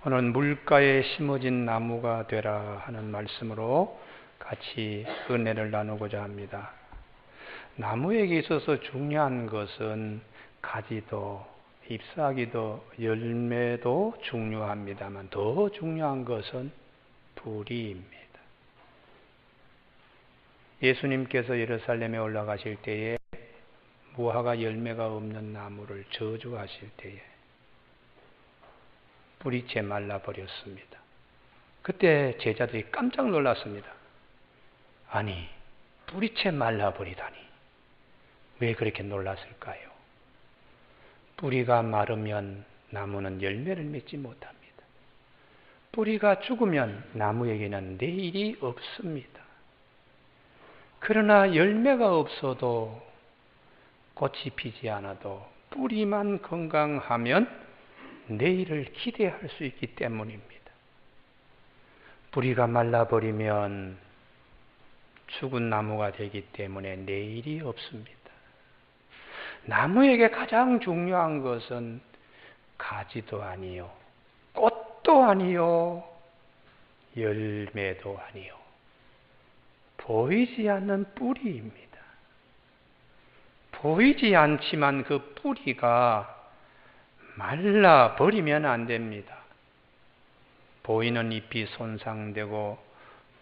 오늘 물가에 심어진 나무가 되라 하는 말씀으로 같이 은혜를 나누고자 합니다. 나무에게 있어서 중요한 것은 가지도, 잎사귀도, 열매도 중요합니다만 더 중요한 것은 뿌리입니다. 예수님께서 예루살렘에 올라가실 때에 무화과 열매가 없는 나무를 저주하실 때에 뿌리채 말라버렸습니다. 그때 제자들이 깜짝 놀랐습니다. 아니, 뿌리채 말라버리다니. 왜 그렇게 놀랐을까요? 뿌리가 마르면 나무는 열매를 맺지 못합니다. 뿌리가 죽으면 나무에게는 내일이 없습니다. 그러나 열매가 없어도 꽃이 피지 않아도 뿌리만 건강하면 내일을 기대할 수 있기 때문입니다. 뿌리가 말라버리면 죽은 나무가 되기 때문에 내일이 없습니다. 나무에게 가장 중요한 것은 가지도 아니요, 꽃도 아니요, 열매도 아니요, 보이지 않는 뿌리입니다. 보이지 않지만 그 뿌리가 말라버리면 안 됩니다. 보이는 잎이 손상되고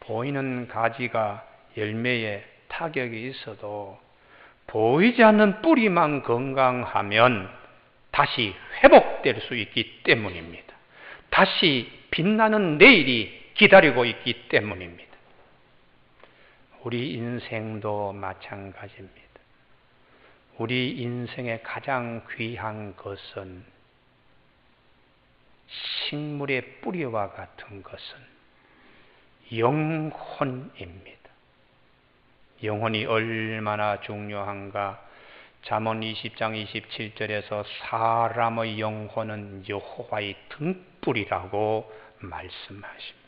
보이는 가지가 열매에 타격이 있어도 보이지 않는 뿌리만 건강하면 다시 회복될 수 있기 때문입니다. 다시 빛나는 내일이 기다리고 있기 때문입니다. 우리 인생도 마찬가지입니다. 우리 인생의 가장 귀한 것은 식물의 뿌리와 같은 것은 영혼입니다. 영혼이 얼마나 중요한가? 잠언 20장 27절에서 사람의 영혼은 여호와의 등불이라고 말씀하십니다.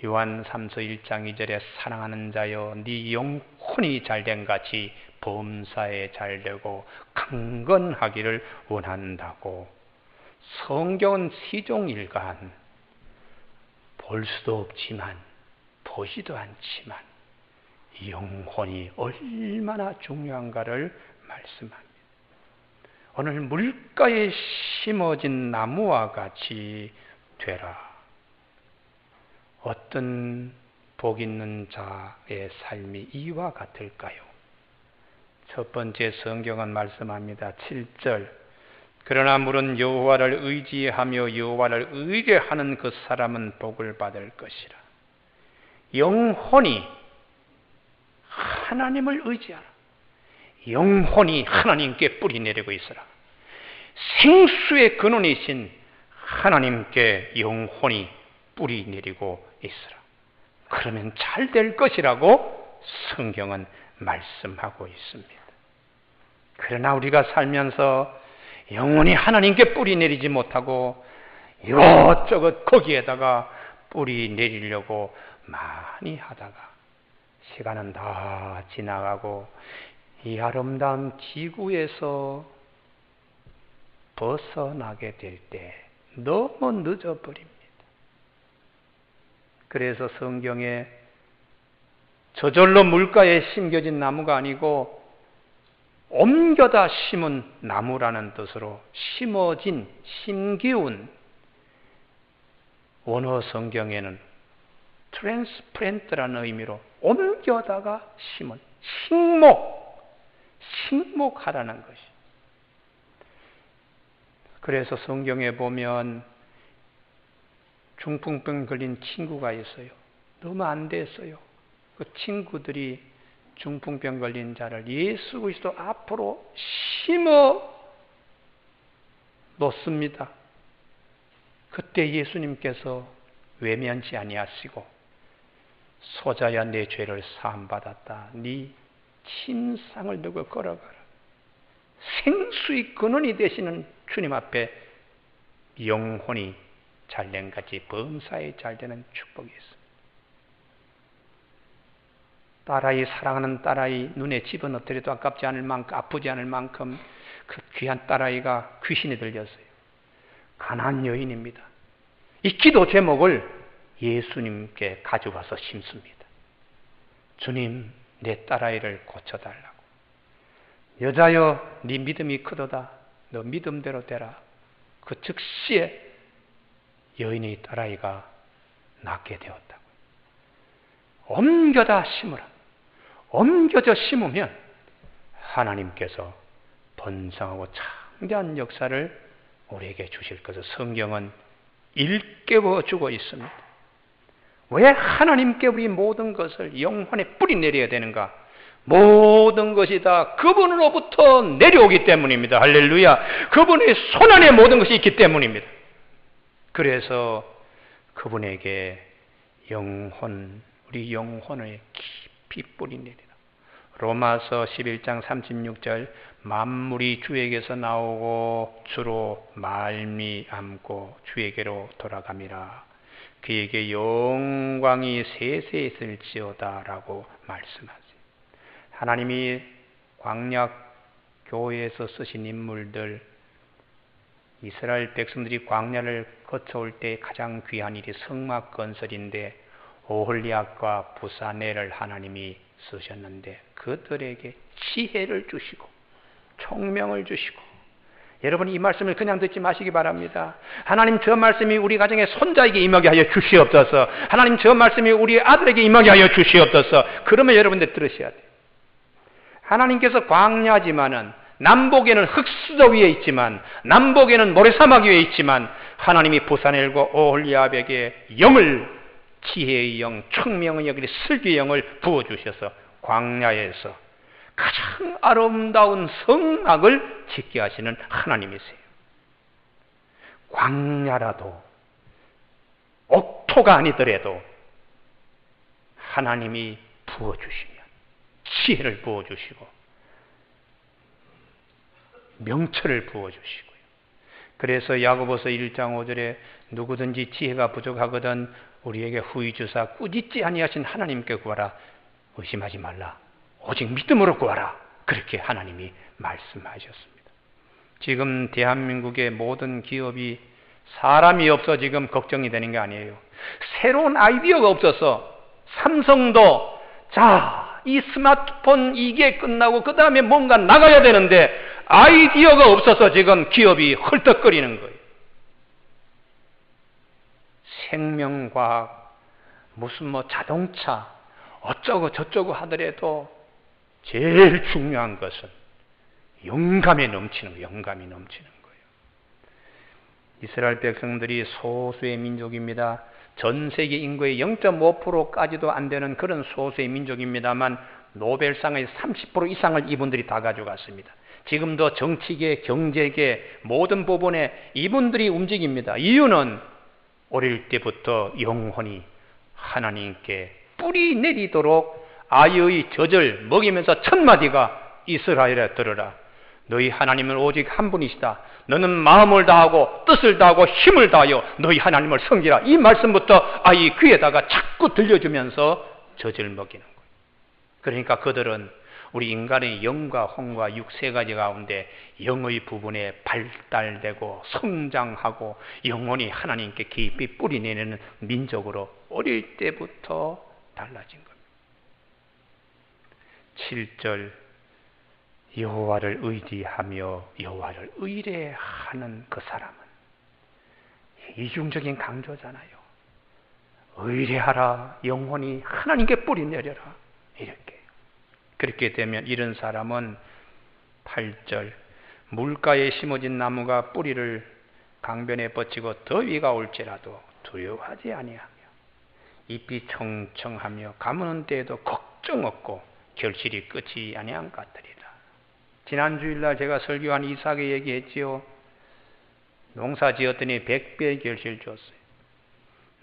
요한 3서 1장 2절에 사랑하는 자여 네 영혼이 잘된 같이 범사에 잘되고 강건하기를 원한다고. 성경은 시종일관 볼 수도 없지만 보지도 않지만 영혼이 얼마나 중요한가를 말씀합니다. 오늘 물가에 심어진 나무와 같이 되라. 어떤 복 있는 자의 삶이 이와 같을까요? 첫 번째 성경은 말씀합니다. 7절 그러나 물은 여호와를 의지하며 여호와를 의뢰하는 그 사람은 복을 받을 것이라. 영혼이 하나님을 의지하라. 영혼이 하나님께 뿌리 내리고 있으라. 생수의 근원이신 하나님께 영혼이 뿌리 내리고 있으라. 그러면 잘 될 것이라고 성경은 말씀하고 있습니다. 그러나 우리가 살면서 영원히 하나님께 뿌리 내리지 못하고 이것저것 거기에다가 뿌리 내리려고 많이 하다가 시간은 다 지나가고 이 아름다운 지구에서 벗어나게 될 때 너무 늦어버립니다. 그래서 성경에 저절로 물가에 심겨진 나무가 아니고 옮겨다 심은 나무라는 뜻으로 심어진, 심기운, 원어 성경에는 트랜스플랜트라는 의미로 옮겨다가 심은, 식목하라는 것이. 그래서 성경에 보면 중풍병 걸린 친구가 있어요. 너무 안 됐어요. 그 친구들이 중풍병 걸린 자를 예수 그리스도 앞으로 심어 놓습니다. 그때 예수님께서 외면치 아니하시고 소자야 내 죄를 사함받았다. 네 침상을 들고 걸어가라. 생수의 근원이 되시는 주님 앞에 영혼이 잘된 같이 범사에 잘되는 축복이 있습니다. 딸아이, 사랑하는 딸아이 눈에 집어넣더라도 아깝지 않을 만큼, 아프지 않을 만큼 그 귀한 딸아이가 귀신이 들렸어요. 가난한 여인입니다. 이 기도 제목을 예수님께 가져가서 심습니다. 주님, 내 딸아이를 고쳐달라고. 여자여, 네 믿음이 크도다. 너 믿음대로 되라. 그 즉시에 여인의 딸아이가 낫게 되었다고. 옮겨다 심으라. 옮겨져 심으면 하나님께서 번성하고 창대한 역사를 우리에게 주실 것을 성경은 일깨워 주고 있습니다. 왜 하나님께 우리 모든 것을 영혼에 뿌리 내려야 되는가? 모든 것이 다 그분으로부터 내려오기 때문입니다. 할렐루야. 그분의 손안에 모든 것이 있기 때문입니다. 그래서 그분에게 우리 영혼에 깊이 뿌리 내리라. 로마서 11장 36절 만물이 주에게서 나오고 주로 말미암고 주에게로 돌아감이라. 그에게 영광이 세세 있을지어다 라고 말씀하세요. 하나님이 광야 교회에서 쓰신 인물들, 이스라엘 백성들이 광야를 거쳐올 때 가장 귀한 일이 성막 건설인데 오홀리압과 부사넬을 하나님이 쓰셨는데 그들에게 지혜를 주시고 총명을 주시고, 여러분 이 말씀을 그냥 듣지 마시기 바랍니다. 하나님 저 말씀이 우리 가정의 손자에게 임하게 하여 주시옵소서. 하나님 저 말씀이 우리 아들에게 임하게 하여 주시옵소서. 그러면 여러분들 들으셔야 돼요. 하나님께서 광야지만은 남북에는 흑수도 위에 있지만, 남북에는 모래사막 위에 있지만 하나님이 부사넬과 오홀리압에게 영을, 지혜의 영, 총명의 영, 슬기의 영을 부어주셔서 광야에서 가장 아름다운 성막을 짓게 하시는 하나님이세요. 광야라도 옥토가 아니더라도 하나님이 부어주시면 지혜를 부어주시고 명철을 부어주시고요. 그래서 야고보서 1장 5절에 누구든지 지혜가 부족하거든 우리에게 후히 주사 꾸짖지 아니하신 하나님께 구하라. 의심하지 말라. 오직 믿음으로 구하라. 그렇게 하나님이 말씀하셨습니다. 지금 대한민국의 모든 기업이 사람이 없어 지금 걱정이 되는 게 아니에요. 새로운 아이디어가 없어서 삼성도 이 스마트폰 이게 끝나고 그 다음에 뭔가 나가야 되는데 아이디어가 없어서 지금 기업이 헐떡거리는 거예요. 생명과학, 무슨 자동차, 어쩌고 저쩌고 하더라도 제일 중요한 것은 영감이 넘치는 거예요. 영감이 넘치는 거예요. 이스라엘 백성들이 소수의 민족입니다. 전 세계 인구의 0.5%까지도 안 되는 그런 소수의 민족입니다만 노벨상의 30% 이상을 이분들이 다 가져갔습니다. 지금도 정치계, 경제계 모든 부분에 이분들이 움직입니다. 이유는 어릴 때부터 영혼이 하나님께 뿌리 내리도록 아이의 젖을 먹이면서 첫 마디가 이스라엘에 들으라. 너희 하나님은 오직 한 분이시다. 너는 마음을 다하고 뜻을 다하고 힘을 다하여 너희 하나님을 섬기라. 이 말씀부터 아이 귀에다가 자꾸 들려주면서 젖을 먹이는 거예요. 그러니까 그들은 우리 인간의 영과 혼과 육 세 가지 가운데 영의 부분에 발달되고 성장하고 영혼이 하나님께 깊이 뿌리내리는 민족으로 어릴 때부터 달라진 겁니다. 7절 여호와를 의지하며 여호와를 의뢰하는 그 사람은 이중적인 강조잖아요. 의뢰하라. 영혼이 하나님께 뿌리내려라. 이렇게. 그렇게 되면 이런 사람은 8절 물가에 심어진 나무가 뿌리를 강변에 뻗치고 더위가 올지라도 두려워하지 아니하며 잎이 청청하며 가무는 때에도 걱정 없고 결실이 끝이 아니한 것 같으리라. 지난 주일날 제가 설교한 이삭에 얘기했지요. 농사 지었더니 100배의 결실 줬어요.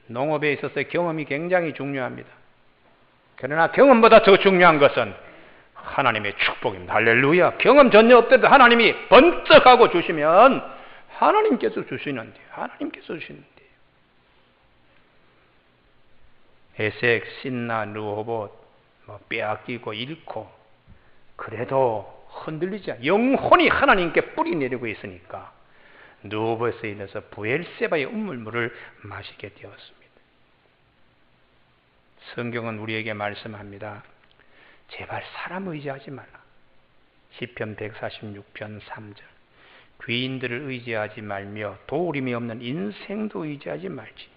농업에 있어서 경험이 굉장히 중요합니다. 그러나 경험보다 더 중요한 것은 하나님의 축복입니다. 할렐루야. 경험 전혀 없더라도 하나님이 번쩍하고 주시면 하나님께서 주시는데요. 하나님께서 주시는데요. 에색, 신나, 르호봇 빼앗기고 잃고 그래도 흔들리지 않아요. 영혼이 하나님께 뿌리 내리고 있으니까 누버스에 인해서 부엘세바의 우물물을 마시게 되었습니다. 성경은 우리에게 말씀합니다. 제발 사람 의지하지 말라. 시편 146편 3절. 귀인들을 의지하지 말며 도울임이 없는 인생도 의지하지 말지.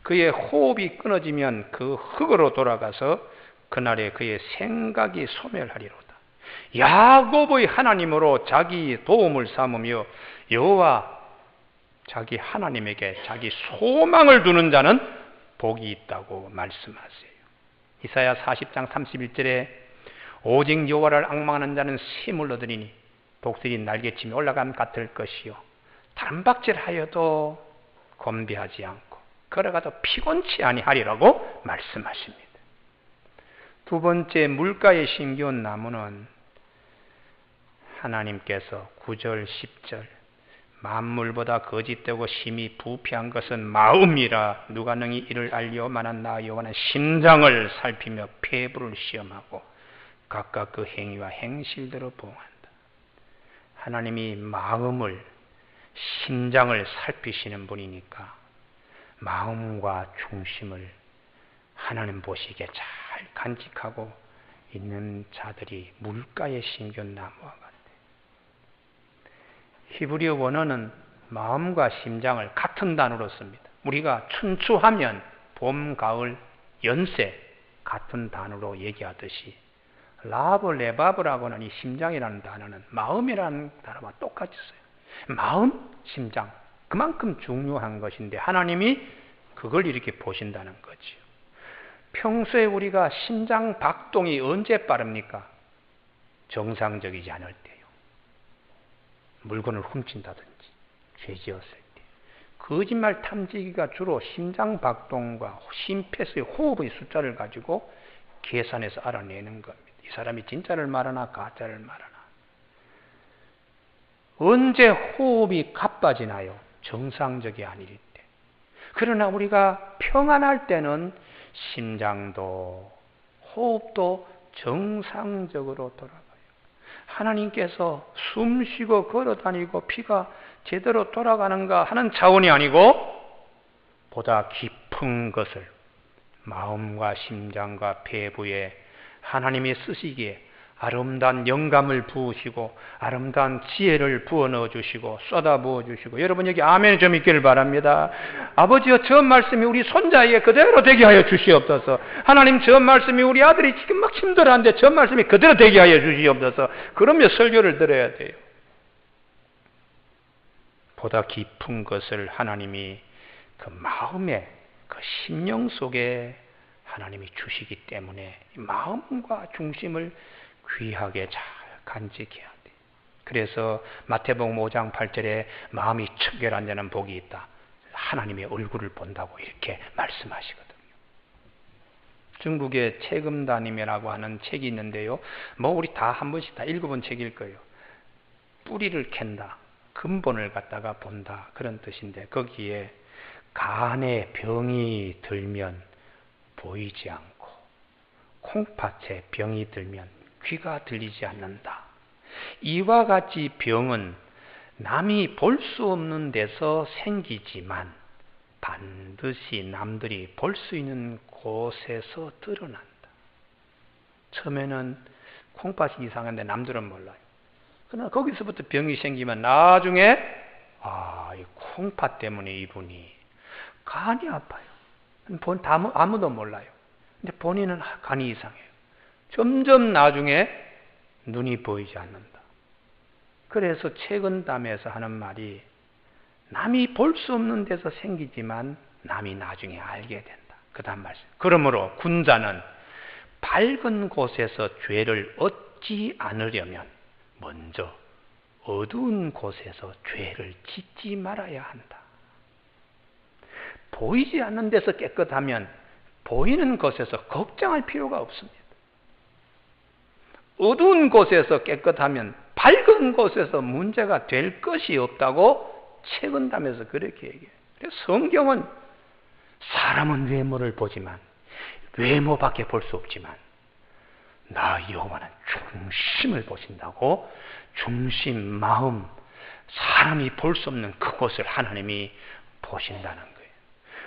그의 호흡이 끊어지면 그 흙으로 돌아가서 그날에 그의 생각이 소멸하리로다. 야곱의 하나님으로 자기 도움을 삼으며 여호와 자기 하나님에게 자기 소망을 두는 자는 복이 있다고 말씀하세요. 이사야 40장 31절에 오직 여호와를 앙망하는 자는 쉼을 얻으리니 독수리 날개침이 올라감 같을 것이요 단박질하여도 곤비하지 않고 걸어가도 피곤치 아니하리라고 말씀하십니다. 두 번째, 물가에 심겨온 나무는 하나님께서 9절 10절 만물보다 거짓되고 심히 부패한 것은 마음이라 누가 능히 이를 알리오마는 나 여호와는 심장을 살피며 폐부를 시험하고 각각 그 행위와 행실대로 보응한다. 하나님이 마음을 심장을 살피시는 분이니까 마음과 중심을 하나님 보시기에 잘 간직하고 있는 자들이 물가에 심겨온 나무와 같아. 히브리어 원어는 마음과 심장을 같은 단어로 씁니다. 우리가 춘추하면 봄, 가을, 연세 같은 단어로 얘기하듯이 라브, 레바브라고는 이 심장이라는 단어는 마음이라는 단어와 똑같이 써요. 마음, 심장 그만큼 중요한 것인데 하나님이 그걸 이렇게 보신다는 거지요. 평소에 우리가 심장 박동이 언제 빠릅니까? 정상적이지 않을 때요. 물건을 훔친다든지 죄지었을 때. 거짓말 탐지기가 주로 심장 박동과 심폐수의 호흡의 숫자를 가지고 계산해서 알아내는 겁니다. 이 사람이 진짜를 말하나 가짜를 말하나. 언제 호흡이 가빠지나요? 정상적이 아닐 때. 그러나 우리가 평안할 때는 심장도 호흡도 정상적으로 돌아가요. 하나님께서 숨 쉬고 걸어 다니고 피가 제대로 돌아가는가 하는 차원이 아니고 보다 깊은 것을 마음과 심장과 폐부에 하나님이 쓰시기에 아름다운 영감을 부으시고 아름다운 지혜를 부어 넣어주시고 쏟아 부어주시고 여러분 여기 아멘이 좀 있기를 바랍니다. 아버지여 저 말씀이 우리 손자에게 그대로 되게 하여 주시옵소서. 하나님 저 말씀이 우리 아들이 지금 막 힘들어하는데 저 말씀이 그대로 되게 하여 주시옵소서. 그러면 설교를 들어야 돼요. 보다 깊은 것을 하나님이 그 마음에 그 심령 속에 하나님이 주시기 때문에 마음과 중심을 귀하게 잘 간직해야 돼. 그래서 마태복음 5장 8절에 마음이 청결한 자는 복이 있다. 하나님의 얼굴을 본다고 이렇게 말씀하시거든요. 중국의 책임담임이라고 하는 책이 있는데요. 뭐 우리 다 한 번씩 다 읽어본 책일 거예요. 뿌리를 캔다. 근본을 갖다가 본다. 그런 뜻인데 거기에 간에 병이 들면 보이지 않고 콩팥에 병이 들면 귀가 들리지 않는다. 이와 같이 병은 남이 볼 수 없는 데서 생기지만 반드시 남들이 볼 수 있는 곳에서 드러난다. 처음에는 콩팥이 이상한데 남들은 몰라요. 그러나 거기서부터 병이 생기면 나중에 이 콩팥 때문에 이분이 간이 아파요. 아무도 몰라요. 근데 본인은 간이 이상해요. 점점 나중에 눈이 보이지 않는다. 그래서 책임담에서 하는 말이 남이 볼 수 없는 데서 생기지만 남이 나중에 알게 된다. 그 다음 말씀. 그러므로 군자는 밝은 곳에서 죄를 얻지 않으려면 먼저 어두운 곳에서 죄를 짓지 말아야 한다. 보이지 않는 데서 깨끗하면 보이는 곳에서 걱정할 필요가 없습니다. 어두운 곳에서 깨끗하면 밝은 곳에서 문제가 될 것이 없다고 책임담에서 그렇게 얘기해요. 그래서 성경은 사람은 외모를 보지만 외모밖에 볼 수 없지만 나 여호와는 중심을 보신다고 중심, 마음, 사람이 볼 수 없는 그곳을 하나님이 보신다는 거예요.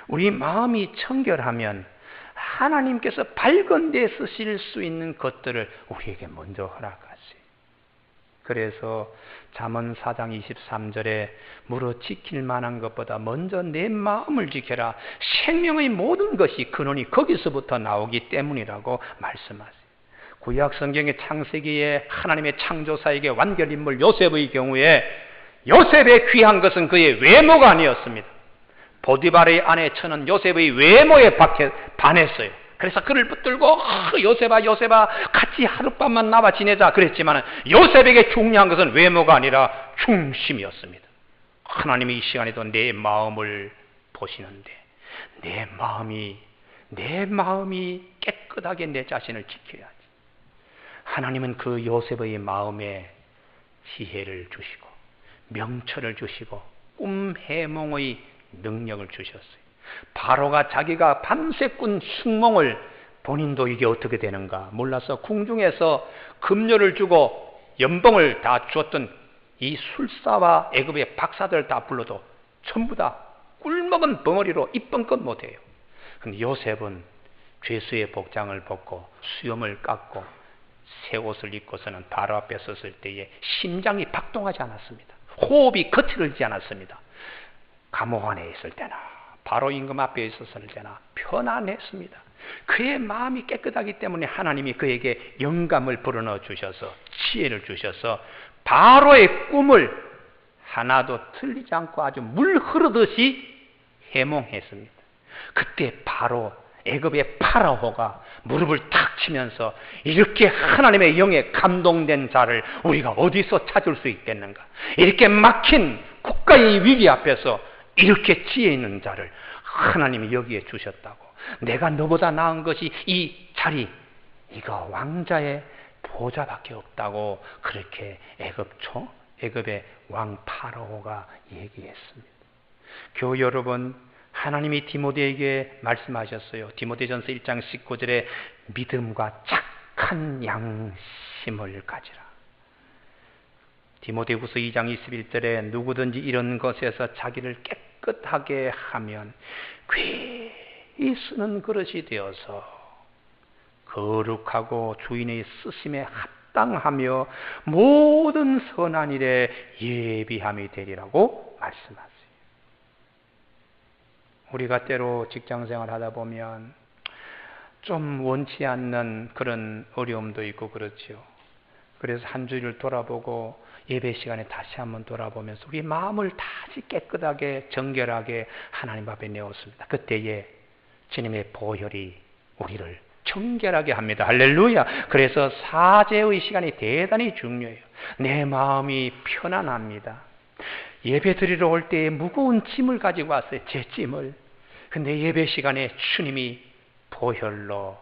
우리 마음이 청결하면 하나님께서 밝은 데 쓰실 수 있는 것들을 우리에게 먼저 허락하세요. 그래서 잠언 4장 23절에 무릇 지킬 만한 것보다 먼저 내 마음을 지켜라. 생명의 모든 것이 근원이 거기서부터 나오기 때문이라고 말씀하세요. 구약 성경의 창세기에 하나님의 창조사에게 완결인물 요셉의 경우에 요셉의 귀한 것은 그의 외모가 아니었습니다. 보디발의 아내 처는 요셉의 외모에 반했어요. 그래서 그를 붙들고 요셉아 요셉아 같이 하룻밤만 나와 지내자 그랬지만 요셉에게 중요한 것은 외모가 아니라 중심이었습니다. 하나님이 이 시간에도 내 마음을 보시는데 내 마음이 깨끗하게 내 자신을 지켜야지. 하나님은 그 요셉의 마음에 지혜를 주시고 명철을 주시고 꿈 해몽의 능력을 주셨어요. 바로가 자기가 밤새 꾼 흉몽을 본인도 이게 어떻게 되는가 몰라서 궁중에서 급료를 주고 연봉을 다 주었던 이 술사와 애굽의 박사들 다 불러도 전부 다 꿀먹은 벙어리로 입번껏 못해요. 근데 요셉은 죄수의 복장을 벗고 수염을 깎고 새 옷을 입고서는 바로 앞에 섰을 때에 심장이 박동하지 않았습니다. 호흡이 거칠지 않았습니다. 감옥 안에 있을 때나 바로 임금 앞에 있었을 때나 편안했습니다. 그의 마음이 깨끗하기 때문에 하나님이 그에게 영감을 불어넣어 주셔서 지혜를 주셔서 바로의 꿈을 하나도 틀리지 않고 아주 물 흐르듯이 해몽했습니다. 그때 바로 애굽의 파라오가 무릎을 탁 치면서 이렇게 하나님의 영에 감동된 자를 우리가 어디서 찾을 수 있겠는가? 이렇게 막힌 국가의 위기 앞에서 이렇게 지혜 있는 자를 하나님이 여기에 주셨다고. 내가 너보다 나은 것이 이 자리, 이거 왕자의 보좌밖에 없다고 그렇게 애굽의 왕 파라오가 얘기했습니다. 교우 여러분, 하나님이 디모데에게 말씀하셨어요. 디모데전서 1장 19절에 믿음과 착한 양심을 가지라. 디모데후서 2장 21절에 누구든지 이런 것에서 자기를 깨끗하게 하면 귀히 쓰는 그릇이 되어서 거룩하고 주인의 쓰심에 합당하며 모든 선한 일에 예비함이 되리라고 말씀하세요. 우리가 때로 직장생활 하다 보면 좀 원치 않는 그런 어려움도 있고 그렇죠. 그래서 한 주일을 돌아보고 예배 시간에 다시 한번 돌아보면서 우리 마음을 다시 깨끗하게 정결하게 하나님 앞에 내었습니다. 그때에 주님의 보혈이 우리를 정결하게 합니다. 할렐루야. 그래서 사죄의 시간이 대단히 중요해요. 내 마음이 편안합니다. 예배 드리러 올 때에 무거운 짐을 가지고 왔어요. 제 짐을. 근데 예배 시간에 주님이 보혈로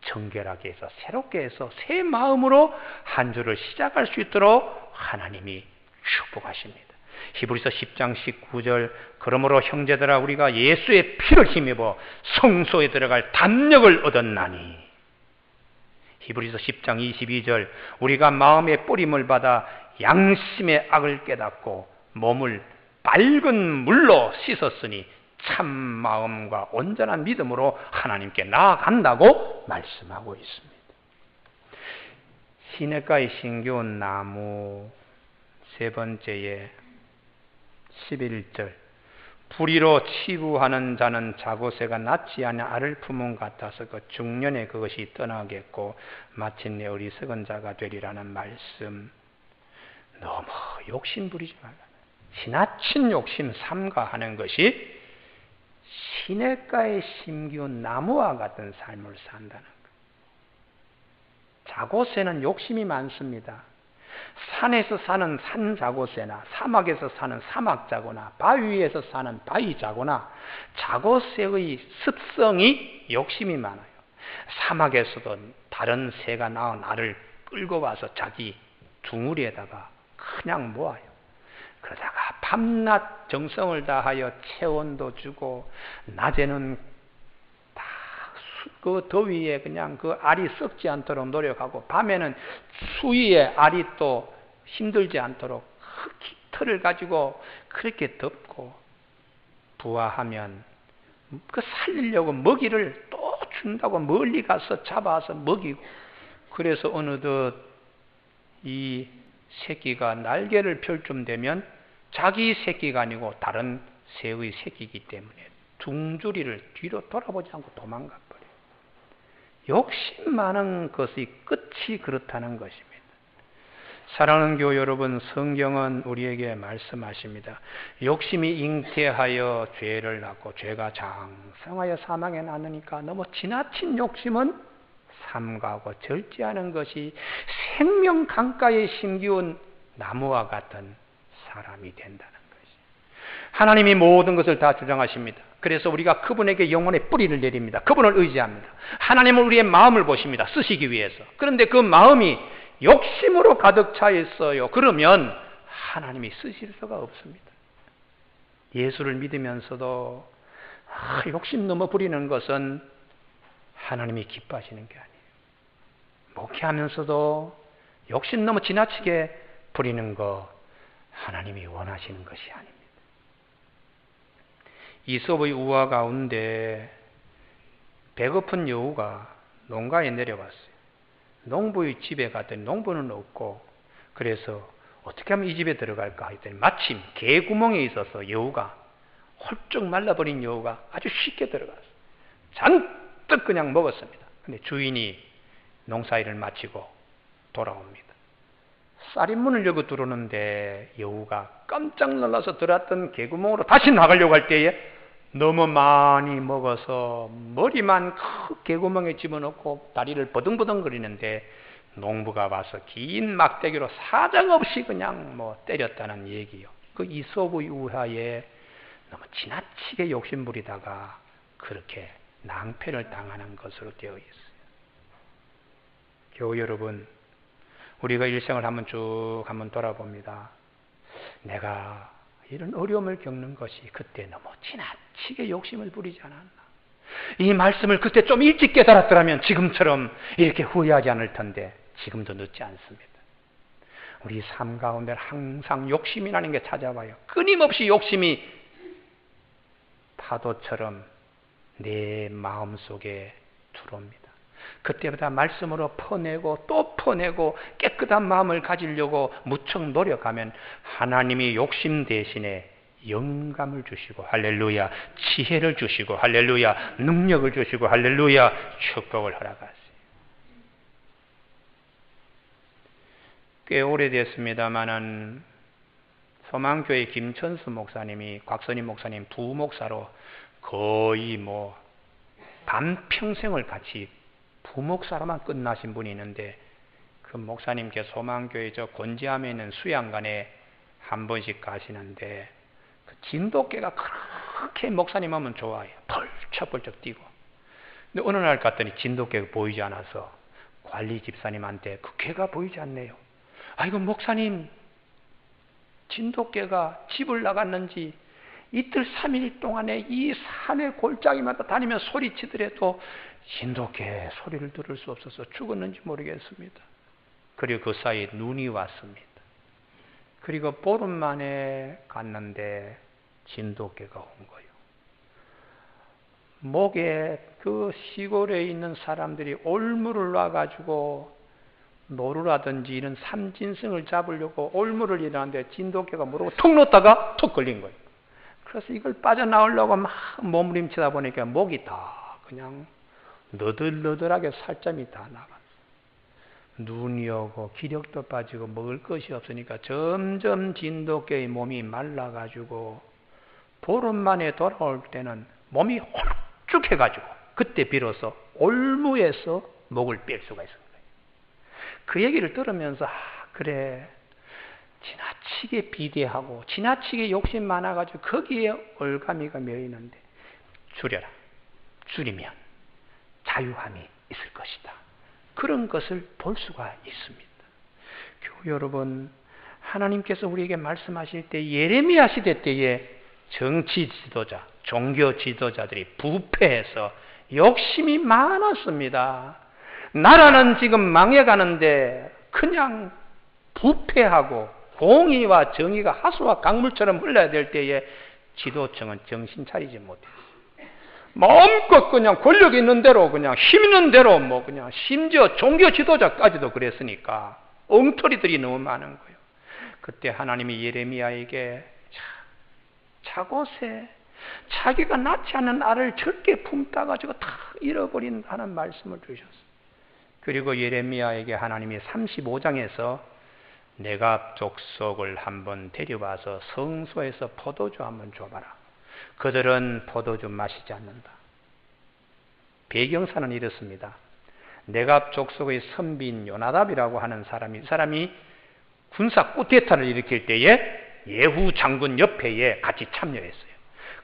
정결하게 해서 새롭게 해서 새 마음으로 한 주를 시작할 수 있도록 하나님이 축복하십니다. 히브리서 10장 19절 그러므로 형제들아 우리가 예수의 피를 힘입어 성소에 들어갈 담력을 얻었나니. 히브리서 10장 22절 우리가 마음의 뿌림을 받아 양심의 악을 깨닫고 몸을 밝은 물로 씻었으니 참 마음과 온전한 믿음으로 하나님께 나아간다고 말씀하고 있습니다. 시냇가의 신기온 나무 세 번째에 11절 불의로 치부하는 자는 자고새가 낫지 않은 알을 품은 같아서 그 중년에 그것이 떠나겠고 마침내 어리석은 자가 되리라는 말씀. 너무 욕심 부리지 말라. 지나친 욕심 삼가하는 것이 시냇가에 심기운 나무와 같은 삶을 산다는 것. 자고새는 욕심이 많습니다. 산에서 사는 산자고새나 사막에서 사는 사막자고나 바위에서 사는 바위자고나 자고새의 습성이 욕심이 많아요. 사막에서도 다른 새가 낳은 알을 끌고 와서 자기 둥우리에다가 그냥 모아요. 그러다가 밤낮 정성을 다하여 체온도 주고 낮에는 다 그 더위에 그냥 그 알이 썩지 않도록 노력하고 밤에는 추위에 알이 또 힘들지 않도록 깃털을 가지고 그렇게 덮고 부화하면 그 살리려고 먹이를 또 준다고 멀리 가서 잡아서 먹이고, 그래서 어느덧 이 새끼가 날개를 펼 쯤 되면 자기 새끼가 아니고 다른 새의 새끼이기 때문에 둥주리를 뒤로 돌아보지 않고 도망가 버려요. 욕심 많은 것의 끝이 그렇다는 것입니다. 사랑하는 교회 여러분, 성경은 우리에게 말씀하십니다. 욕심이 잉태하여 죄를 낳고 죄가 장성하여 사망에 낳으니까 너무 지나친 욕심은 삼가하고 절제하는 것이 생명 강가에 심기운 나무와 같은 사람이 된다는 것이. 하나님이 모든 것을 다 주장하십니다. 그래서 우리가 그분에게 영혼의 뿌리를 내립니다. 그분을 의지합니다. 하나님은 우리의 마음을 보십니다. 쓰시기 위해서. 그런데 그 마음이 욕심으로 가득 차 있어요. 그러면 하나님이 쓰실 수가 없습니다. 예수를 믿으면서도 욕심 넘어 부리는 것은 하나님이 기뻐하시는 게 아니에요. 목회하면서도 욕심 너무 지나치게 부리는 거 하나님이 원하시는 것이 아닙니다. 이솝의 우화 가운데 배고픈 여우가 농가에 내려왔어요. 농부의 집에 갔더니 농부는 없고, 그래서 어떻게 하면 이 집에 들어갈까 했더니 마침 개구멍에 있어서 여우가, 홀쭉 말라버린 여우가 아주 쉽게 들어갔어요. 잔뜩 그냥 먹었습니다. 근데 주인이 농사일을 마치고 돌아옵니다. 쌀인문을 열고 들어오는데 여우가 깜짝 놀라서 들어왔던 개구멍으로 다시 나가려고 할 때에 너무 많이 먹어서 머리만 그 개구멍에 집어넣고 다리를 버둥버둥거리는데 농부가 와서 긴 막대기로 사정없이 그냥 때렸다는 얘기요. 그 이솝의 우화에 너무 지나치게 욕심부리다가 그렇게 낭패를 당하는 것으로 되어 있어요. 교우 여러분, 우리가 일생을 한번 돌아봅니다. 내가 이런 어려움을 겪는 것이 그때 너무 지나치게 욕심을 부리지 않았나. 이 말씀을 그때 좀 일찍 깨달았더라면 지금처럼 이렇게 후회하지 않을 텐데 지금도 늦지 않습니다. 우리 삶 가운데 항상 욕심이라는 게 찾아와요. 끊임없이 욕심이 파도처럼 내 마음속에 들어옵니다. 그때보다 말씀으로 퍼내고 또 퍼내고 깨끗한 마음을 가지려고 무척 노력하면 하나님이 욕심 대신에 영감을 주시고 할렐루야, 지혜를 주시고 할렐루야, 능력을 주시고 할렐루야, 축복을 허락하세요. 꽤 오래됐습니다마는 소망교회 김천수 목사님이 곽선임 목사님 두 목사로 거의 반평생을 같이 부목사로만 끝나신 분이 있는데, 그 목사님께 소망교회 곤지암에 있는 수양관에 한 번씩 가시는데 그 진돗개가 그렇게 목사님 하면 좋아해요. 벌쩍벌쩍 뛰고. 근데 어느 날 갔더니 진돗개가 보이지 않아서 관리 집사님한테 그 개가 보이지 않네요. 아이고 목사님, 진돗개가 집을 나갔는지 이틀 3일 동안에 이 산의 골짜기마다 다니며 소리치더라도 진돗개 소리를 들을 수 없어서 죽었는지 모르겠습니다. 그리고 그 사이에 눈이 왔습니다. 그리고 보름 만에 갔는데 진돗개가 온 거예요. 목에 그 시골에 있는 사람들이 올무를 놔가지고 노루라든지 이런 삼진승을 잡으려고 올무를 일하는데 진돗개가 모르고 툭 놓다가 툭 걸린 거예요. 그래서 이걸 빠져나오려고 막 몸부림치다 보니까 목이 다 그냥 너덜너덜하게 살점이 다 나갔어요. 눈이 오고 기력도 빠지고 먹을 것이 없으니까 점점 진돗개의 몸이 말라가지고 보름 만에 돌아올 때는 몸이 홀쭉해가지고 그때 비로소 올무에서 목을 뺄 수가 있었어요. 그 얘기를 들으면서 그래, 지나치게 비대하고 지나치게 욕심 많아가지고 거기에 올가미가 매이는데 줄이면 자유함이 있을 것이다. 그런 것을 볼 수가 있습니다. 교우 여러분, 하나님께서 우리에게 말씀하실 때 예레미야 시대 때에 정치 지도자, 종교 지도자들이 부패해서 욕심이 많았습니다. 나라는 지금 망해가는데 그냥 부패하고 공의와 정의가 하수와 강물처럼 흘러야 될 때에 지도층은 정신 차리지 못했어요. 마음껏 그냥 권력 있는 대로 그냥 힘 있는 대로 뭐 그냥 심지어 종교 지도자까지도 그랬으니까 엉터리들이 너무 많은 거예요. 그때 하나님이 예레미야에게 자고세 자기가 낳지 않은 알을 절대 품다가지고 다 잃어버린다는 말씀을 주셨어요. 그리고 예레미야에게 하나님이 35장에서 내가 족속을 한번 데려와서 성소에서 포도주 한번 줘봐라. 그들은 포도주 마시지 않는다. 배경사는 이렇습니다. 네갑 족속의 선비인 요나답이라고 하는 사람이 군사 쿠데타를 일으킬 때에 예후 장군 옆에 같이 참여했어요.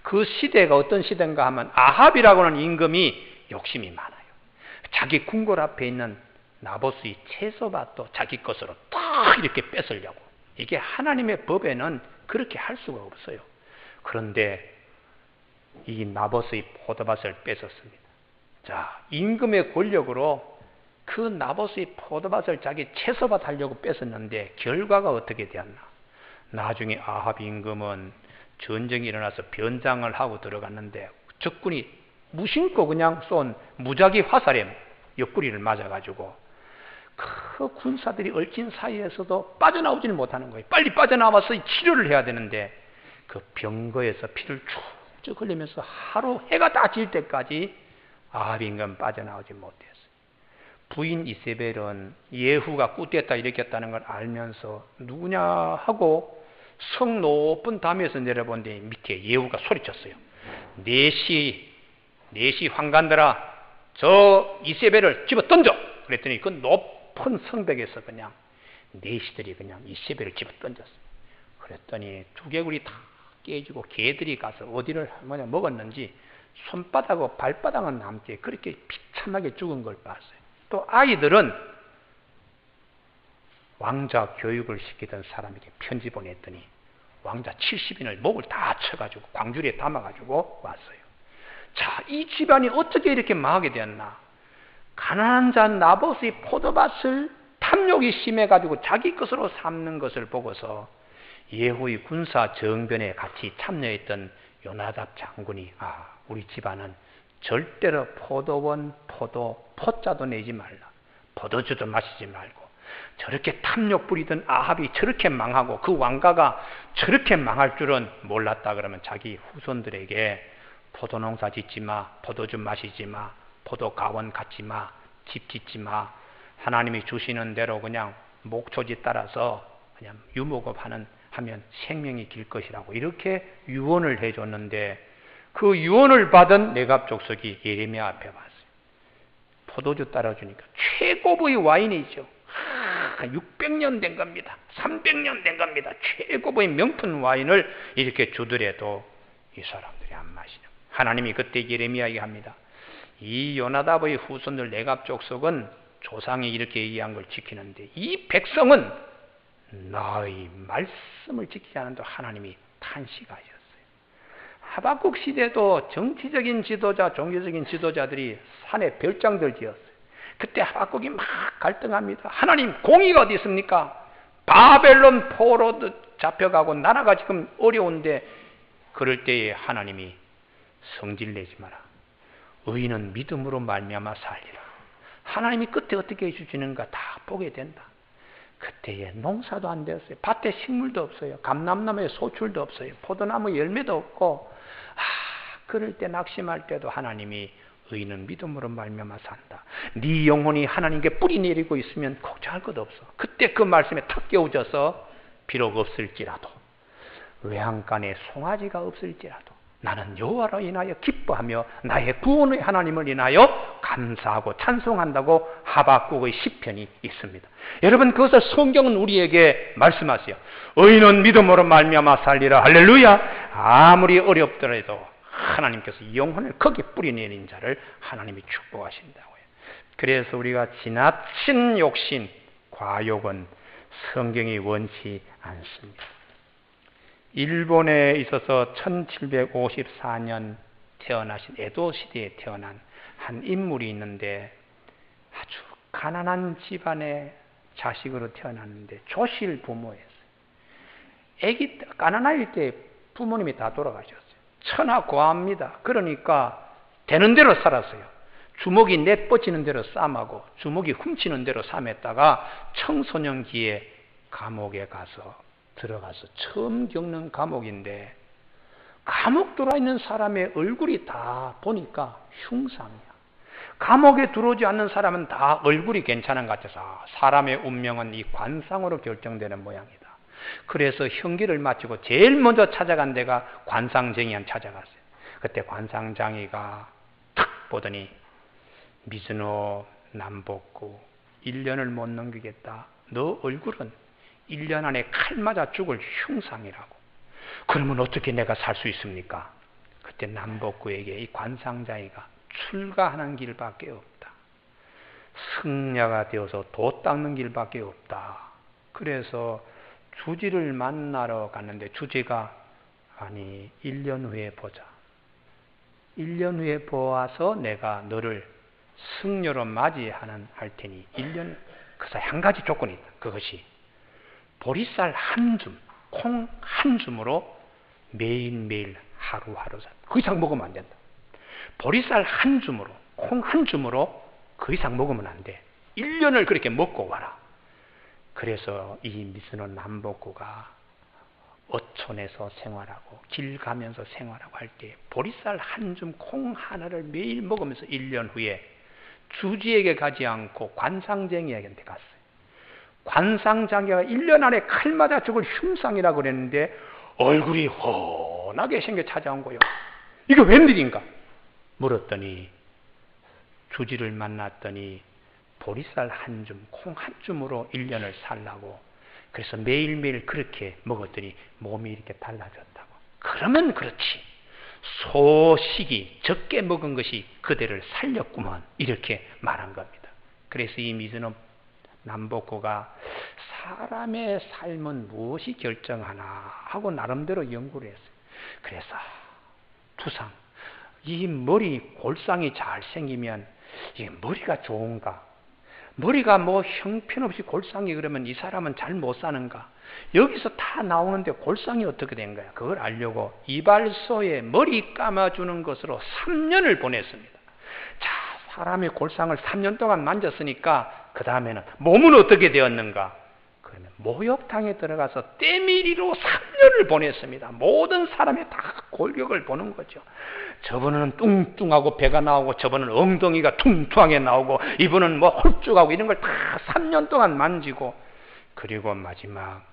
그 시대가 어떤 시대인가 하면 아합이라고 하는 임금이 욕심이 많아요. 자기 궁궐 앞에 있는 나봇의 채소밭도 자기 것으로 딱 이렇게 뺏으려고. 이게 하나님의 법에는 그렇게 할 수가 없어요. 그런데 이 나봇의 포도밭을 뺏었습니다. 자, 임금의 권력으로 그 나봇의 포도밭을 자기 채소밭 하려고 뺏었는데 결과가 어떻게 되었나? 나중에 아합 임금은 전쟁이 일어나서 변장을 하고 들어갔는데 적군이 무심코 그냥 쏜 무작위 화살에 옆구리를 맞아가지고 그 군사들이 얼진 사이에서도 빠져나오지는 못하는 거예요. 빨리 빠져나와서 치료를 해야 되는데 그 병거에서 피를 쭉쭉 흘리면서 하루 해가 다 질 때까지 아합 임금 빠져나오지 못했어요. 부인 이세벨은 예후가 쿠데타 일으켰다는 걸 알면서 누구냐 하고 성 높은 담에서 내려본데 밑에 예후가 소리쳤어요. 4시 환관들아 저 이세벨을 집어 던져. 그랬더니 그 높은 성벽에서 그냥 4시들이 그냥 이세벨을 집어 던졌어요. 그랬더니 두개골이 다 깨지고 개들이 가서 어디를 먹었는지 손바닥하고 발바닥은 남게 그렇게 비참하게 죽은 걸 봤어요. 또 아이들은 왕자 교육을 시키던 사람에게 편지 보냈더니 왕자 70인을 목을 다 쳐가지고 광주리에 담아가지고 왔어요. 자, 이 집안이 어떻게 이렇게 망하게 되었나? 가난한 자 나봇의 포도밭을 탐욕이 심해가지고 자기 것으로 삼는 것을 보고서 예후의 군사 정변에 같이 참여했던 요나답 장군이 우리 집안은 절대로 포도원, 포자도 내지 말라. 포도주도 마시지 말고 저렇게 탐욕 부리던 아합이 저렇게 망하고 그 왕가가 저렇게 망할 줄은 몰랐다. 그러면 자기 후손들에게 포도농사 짓지 마, 포도주 마시지 마, 포도 가원 갖지 마, 집 짓지 마. 하나님이 주시는 대로 그냥 목초지 따라서 그냥 유목업하면 생명이 길 것이라고 이렇게 유언을 해줬는데 그 유언을 받은 네갑 족속이 예레미야 앞에 왔어요. 포도주 따라주니까 최고의 와인이죠. 600년 된 겁니다. 300년 된 겁니다. 최고의 명품 와인을 이렇게 주더라도 이 사람들이 안 마시는. 하나님이 그때 예레미야에게 합니다. 이 요나답의 후손들 네갑 족속은 조상이 이렇게 얘기한 걸 지키는데 이 백성은 나의 말씀을 지키지 않는다. 하나님이 탄식하셨어요. 하박국 시대도 정치적인 지도자, 종교적인 지도자들이 산에 별장들 지었어요. 그때 하박국이 막 갈등합니다. 하나님 공의가 어디 있습니까? 바벨론 포로 잡혀가고 나라가 지금 어려운데 그럴 때에 하나님이 성질내지 마라. 의인은 믿음으로 말미암아 살리라. 하나님이 끝에 어떻게 해주시는가 다 보게 된다. 그때에 농사도 안 되었어요. 밭에 식물도 없어요. 감람나무에 소출도 없어요. 포도나무 열매도 없고 그럴 때 낙심할 때도 하나님이 의인은 믿음으로 말미암아 산다. 네 영혼이 하나님께 뿌리 내리고 있으면 걱정할 것 없어. 그때 그 말씀에 탁 깨우쳐서 비록 없을지라도 외양간에 송아지가 없을지라도 나는 여호와로 인하여 기뻐하며 나의 구원의 하나님을 인하여 감사하고 찬송한다고 하박국의 시편이 있습니다. 여러분 그것을 성경은 우리에게 말씀하세요. 의인은 믿음으로 말미암아 살리라. 할렐루야. 아무리 어렵더라도 하나님께서 영혼을 거기에 뿌리내린 자를 하나님이 축복하신다고요. 그래서 우리가 지나친 욕심, 과욕은 성경이 원치 않습니다. 일본에 있어서 1754년 태어나신 에도 시대에 태어난 한 인물이 있는데 아주 가난한 집안의 자식으로 태어났는데 조실 부모였어요. 가난할 때 부모님이 다 돌아가셨어요. 천하고아입니다. 그러니까 되는 대로 살았어요. 주먹이 내뻗치는 대로 쌈하고 주먹이 훔치는 대로 쌈했다가 청소년기에 감옥에 들어가서 처음 겪는 감옥인데, 감옥 들어있는 사람의 얼굴이 다 보니까 흉상이야. 감옥에 들어오지 않는 사람은 다 얼굴이 괜찮은 것 같아서 사람의 운명은 이 관상으로 결정되는 모양이다. 그래서 형기를 마치고 제일 먼저 찾아간 데가 관상쟁이한 찾아갔어요. 그때 관상장이가 탁 보더니 미즈노 남복구 1년을 못 넘기겠다. 너 얼굴은 1년 안에 칼 맞아 죽을 흉상이라고. 그러면 어떻게 내가 살 수 있습니까? 그때 남복구에게 이 관상장이가 출가하는 길밖에 없다. 승려가 되어서 도 닦는 길밖에 없다. 그래서 주지를 만나러 갔는데 주지가 아니 1년 후에 보자. 1년 후에 보아서 내가 너를 승려로 할 테니 1년, 그 사이 한 가지 조건이 있다. 그것이 보리쌀 한 줌, 콩 한 줌으로 매일매일 하루하루 살. 그 이상 먹으면 안 된다. 보리쌀 한 줌으로, 콩 한 줌으로 그 이상 먹으면 안 돼. 1년을 그렇게 먹고 와라. 그래서 이 미즈노 남복구가 어촌에서 생활하고 길 가면서 생활하고 할 때 보리쌀 한 줌, 콩 하나를 매일 먹으면서 1년 후에 주지에게 가지 않고 관상쟁이에게 갔어요. 관상장이가 1년 안에 칼 맞아 죽을 흉상이라고 그랬는데 얼굴이 훤하게 생겨 찾아온 거예요. 이거 웬일인가? 물었더니 주지를 만났더니 보리쌀 한 줌, 콩 한 줌으로 1년을 살라고. 그래서 매일매일 그렇게 먹었더니 몸이 이렇게 달라졌다고. 그러면 그렇지. 소식이 적게 먹은 것이 그대를 살렸구만. 이렇게 말한 겁니다. 그래서 이 미즈노 남복구가 사람의 삶은 무엇이 결정하나 하고 나름대로 연구를 했어요. 그래서 두상, 이 머리 골상이 잘 생기면 이게 머리가 좋은가? 머리가 뭐 형편없이 골상이 그러면 이 사람은 잘 못 사는가? 여기서 다 나오는데 골상이 어떻게 된 거야? 그걸 알려고 이발소에 머리 감아주는 것으로 3년을 보냈습니다. 자, 사람의 골상을 3년 동안 만졌으니까 그 다음에는 몸은 어떻게 되었는가? 그러면 목욕탕에 들어가서 때밀이로 3년을 보냈습니다. 모든 사람의 다 골격을 보는 거죠. 저분은 뚱뚱하고 배가 나오고 저분은 엉덩이가 퉁퉁하게 나오고 이분은 뭐 홀쭉하고 이런 걸 다 3년 동안 만지고, 그리고 마지막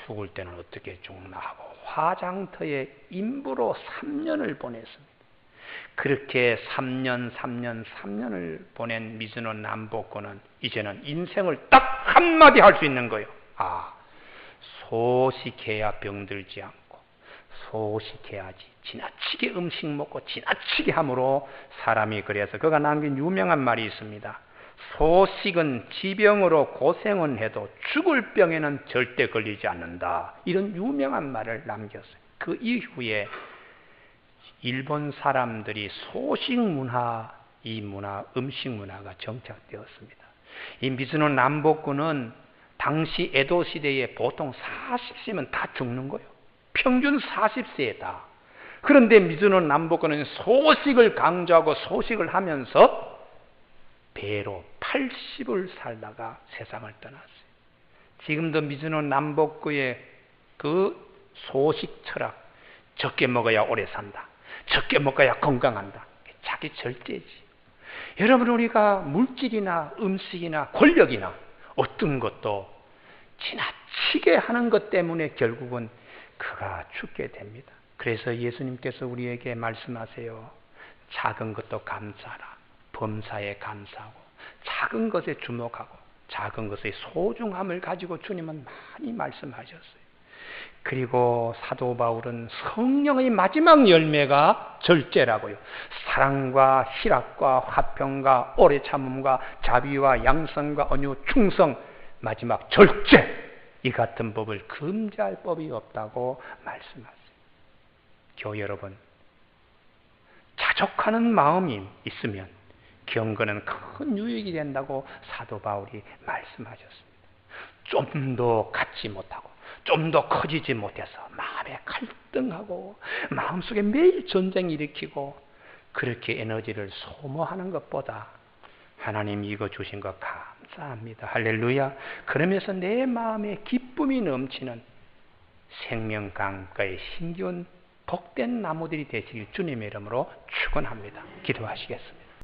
죽을 때는 어떻게 죽나 하고 화장터에 임부로 3년을 보냈습니다. 그렇게 3년을 보낸 미즈노 남복구는 이제는 인생을 딱 한마디 할 수 있는 거예요. 아, 소식해야 병들지 않고 소식해야지. 지나치게 음식 먹고 지나치게 함으로 사람이, 그래서 그가 남긴 유명한 말이 있습니다. 소식은 지병으로 고생은 해도 죽을 병에는 절대 걸리지 않는다. 이런 유명한 말을 남겼어요. 그 이후에 일본 사람들이 소식 문화, 이 문화, 음식 문화가 정착되었습니다. 이 미즈노 남복구는 당시 에도 시대에 보통 40세면 다 죽는 거예요. 평균 40세에 다. 그런데 미즈노 남복구는 소식을 강조하고 소식을 하면서 배로 80을 살다가 세상을 떠났어요. 지금도 미즈노 남복구의 그 소식 철학, 적게 먹어야 오래 산다. 적게 먹어야 건강한다. 자기 절제지. 여러분, 우리가 물질이나 음식이나 권력이나 어떤 것도 지나치게 하는 것 때문에 결국은 그가 죽게 됩니다. 그래서 예수님께서 우리에게 말씀하세요. 작은 것도 감사하라. 범사에 감사하고 작은 것에 주목하고 작은 것의 소중함을 가지고 주님은 많이 말씀하셨어요. 그리고 사도 바울은 성령의 마지막 열매가 절제라고요. 사랑과 희락과 화평과 오래 참음과 자비와 양성과 온유, 충성, 마지막 절제, 이 같은 법을 금지할 법이 없다고 말씀하세요. 교회 여러분, 자족하는 마음이 있으면 경건은 큰 유익이 된다고 사도 바울이 말씀하셨습니다. 좀 더 갖지 못하고 좀 더 커지지 못해서 마음에 갈등하고 마음속에 매일 전쟁 일으키고 그렇게 에너지를 소모하는 것보다 하나님 이거 주신 것 감사합니다. 할렐루야. 그러면서 내 마음에 기쁨이 넘치는 생명 강가의 힘겨운 복된 나무들이 되시길 주님의 이름으로 축원합니다. 기도하시겠습니다.